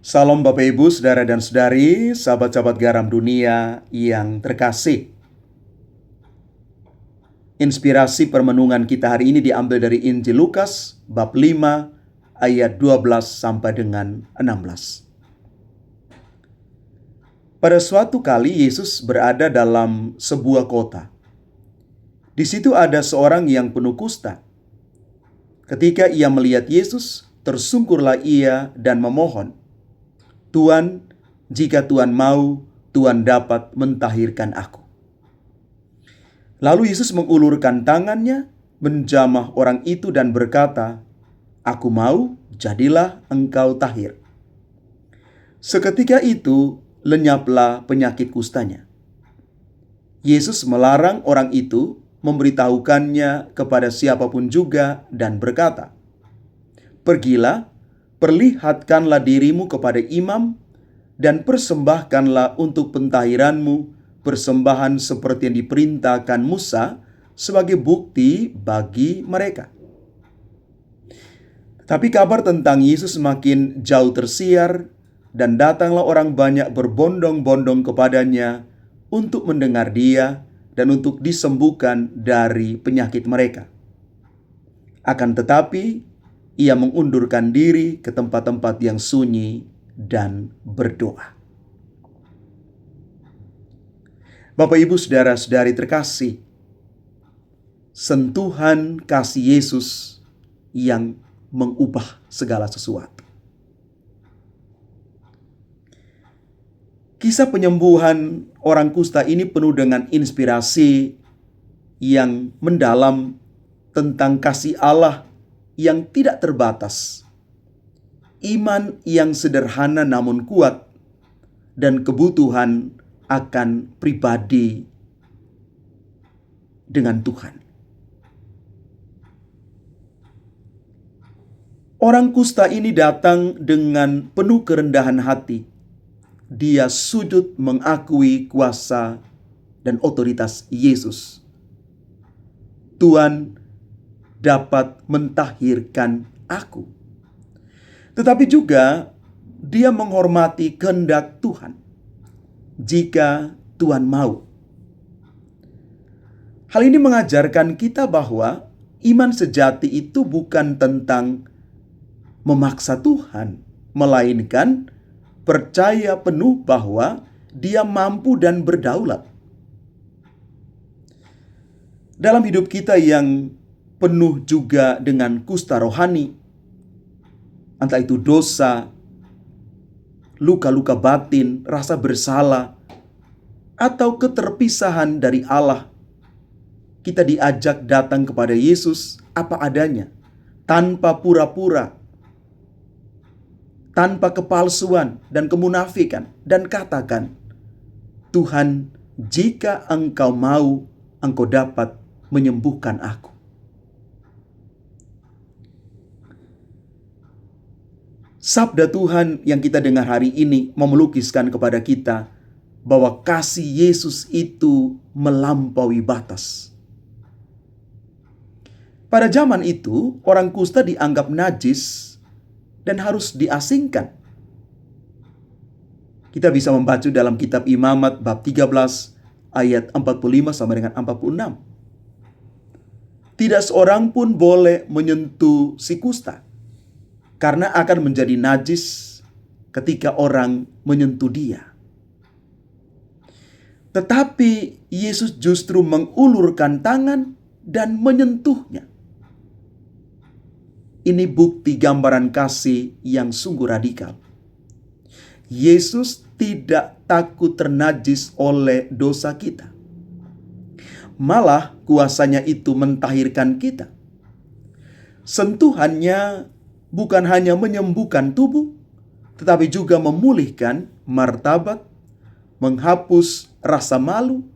Salam Bapak Ibu, Saudara dan Saudari, sahabat-sahabat garam dunia yang terkasih. Inspirasi permenungan kita hari ini diambil dari Injil Lukas bab 5 ayat 12 sampai dengan 16. Pada suatu kali Yesus berada dalam sebuah kota. Di situ ada seorang yang penuh kusta. Ketika ia melihat Yesus, tersungkurlah ia dan memohon, "Tuan, jika Tuan mau, Tuan dapat mentahirkan aku." Lalu Yesus mengulurkan tangannya, menjamah orang itu dan berkata, "Aku mau, jadilah engkau tahir." Seketika itu, lenyaplah penyakit kustanya. Yesus melarang orang itu memberitahukannya kepada siapapun juga dan berkata, "Pergilah, perlihatkanlah dirimu kepada imam dan persembahkanlah untuk pentahiranmu persembahan seperti yang diperintahkan Musa sebagai bukti bagi mereka." Tapi kabar tentang Yesus semakin jauh tersiar dan datanglah orang banyak berbondong-bondong kepadanya untuk mendengar dia dan untuk disembuhkan dari penyakit mereka. Akan tetapi, ia mengundurkan diri ke tempat-tempat yang sunyi dan berdoa. Bapak, Ibu, Saudara-saudari terkasih, sentuhan kasih Yesus yang mengubah segala sesuatu. Kisah penyembuhan orang kusta ini penuh dengan inspirasi yang mendalam tentang kasih Allah yang tidak terbatas, iman yang sederhana namun kuat, dan kebutuhan akan pribadi dengan Tuhan. Orang kusta ini datang dengan penuh kerendahan hati. Dia sujud mengakui kuasa dan otoritas Yesus. "Tuan dapat mentahirkan aku." Tetapi juga dia menghormati kehendak Tuhan. "Jika Tuhan mau." Hal ini mengajarkan kita bahwa iman sejati itu bukan tentang memaksa Tuhan, melainkan percaya penuh bahwa Dia mampu dan berdaulat. Dalam hidup kita yang penuh juga dengan kusta rohani, entah itu dosa, luka-luka batin, rasa bersalah, atau keterpisahan dari Allah, kita diajak datang kepada Yesus apa adanya, tanpa pura-pura, tanpa kepalsuan dan kemunafikan, dan katakan, "Tuhan, jika Engkau mau, Engkau dapat menyembuhkan aku." Sabda Tuhan yang kita dengar hari ini melukiskan kepada kita bahwa kasih Yesus itu melampaui batas. Pada zaman itu, orang kusta dianggap najis dan harus diasingkan. Kita bisa membaca dalam kitab Imamat bab 13 ayat 45 sampai dengan 46. Tidak seorang pun boleh menyentuh si kusta, karena akan menjadi najis ketika orang menyentuh dia. Tetapi Yesus justru mengulurkan tangan dan menyentuhnya. Ini bukti gambaran kasih yang sungguh radikal. Yesus tidak takut ternajis oleh dosa kita. Malah kuasanya itu mentahirkan kita. Sentuhannya bukan hanya menyembuhkan tubuh, tetapi juga memulihkan martabat, menghapus rasa malu,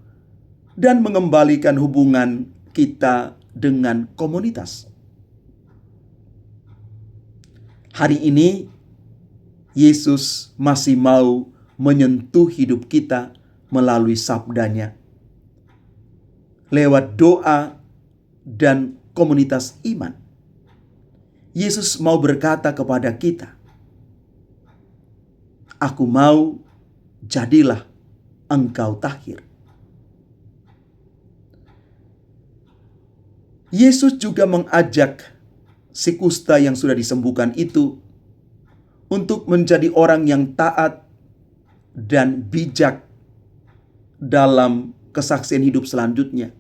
dan mengembalikan hubungan kita dengan komunitas. Hari ini, Yesus masih mau menyentuh hidup kita melalui sabdanya. Lewat doa dan komunitas iman, Yesus mau berkata kepada kita, Aku mau, jadilah engkau tahir. Yesus juga mengajak si kusta yang sudah disembuhkan itu untuk menjadi orang yang taat dan bijak dalam kesaksian hidup selanjutnya.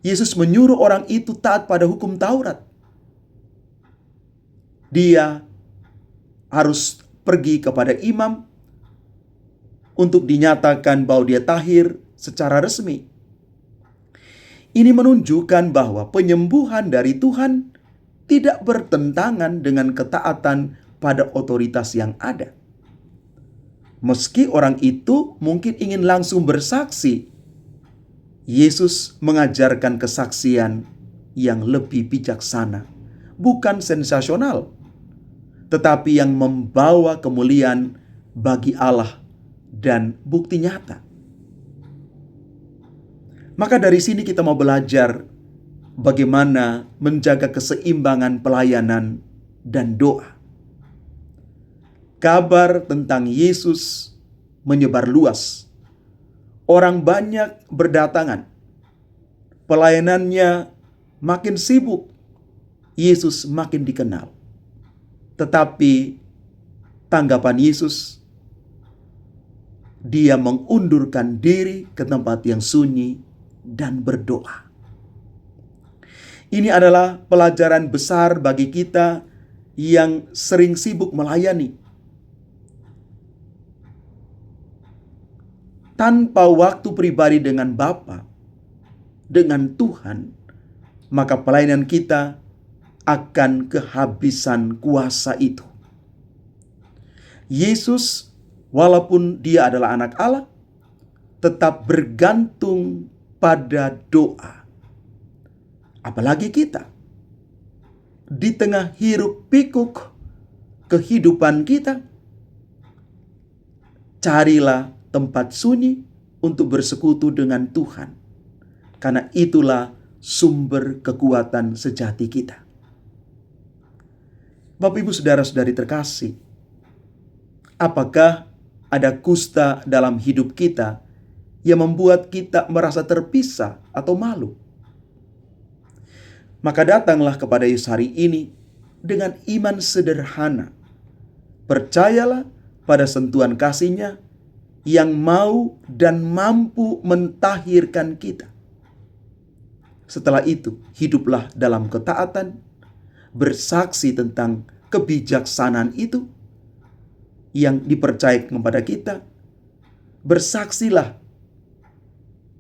Yesus menyuruh orang itu taat pada hukum Taurat. Dia harus pergi kepada imam untuk dinyatakan bahwa dia tahir secara resmi. Ini menunjukkan bahwa penyembuhan dari Tuhan tidak bertentangan dengan ketaatan pada otoritas yang ada. Meski orang itu mungkin ingin langsung bersaksi, Yesus mengajarkan kesaksian yang lebih bijaksana, bukan sensasional, tetapi yang membawa kemuliaan bagi Allah dan bukti nyata. Maka dari sini kita mau belajar bagaimana menjaga keseimbangan pelayanan dan doa. Kabar tentang Yesus menyebar luas. Orang banyak berdatangan. Pelayanannya makin sibuk. Yesus makin dikenal. Tetapi tanggapan Yesus, dia mengundurkan diri ke tempat yang sunyi dan berdoa. Ini adalah pelajaran besar bagi kita yang sering sibuk melayani. Tanpa waktu pribadi dengan Bapa, dengan Tuhan, maka pelayanan kita akan kehabisan kuasa itu. Yesus, walaupun dia adalah anak Allah, tetap bergantung pada doa. Apalagi kita, di tengah hiruk pikuk kehidupan kita, carilah tempat sunyi untuk bersekutu dengan Tuhan. Karena itulah sumber kekuatan sejati kita. Bapak, Ibu, saudara-saudari terkasih, apakah ada kusta dalam hidup kita yang membuat kita merasa terpisah atau malu? Maka datanglah kepada Yesus hari ini dengan iman sederhana. Percayalah pada sentuhan kasih-Nya yang mau dan mampu mentahirkan kita. Setelah itu, hiduplah dalam ketaatan, bersaksi tentang kebijaksanaan itu yang dipercaya kepada kita. Bersaksilah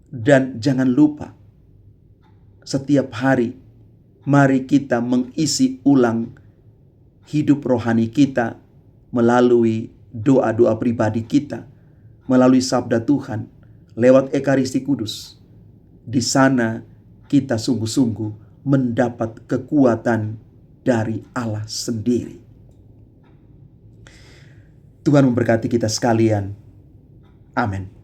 dan jangan lupa, setiap hari mari kita mengisi ulang hidup rohani kita melalui doa-doa pribadi kita, melalui sabda Tuhan, lewat Ekaristi Kudus. Di sana kita sungguh-sungguh mendapat kekuatan dari Allah sendiri. Tuhan memberkati kita sekalian. Amin.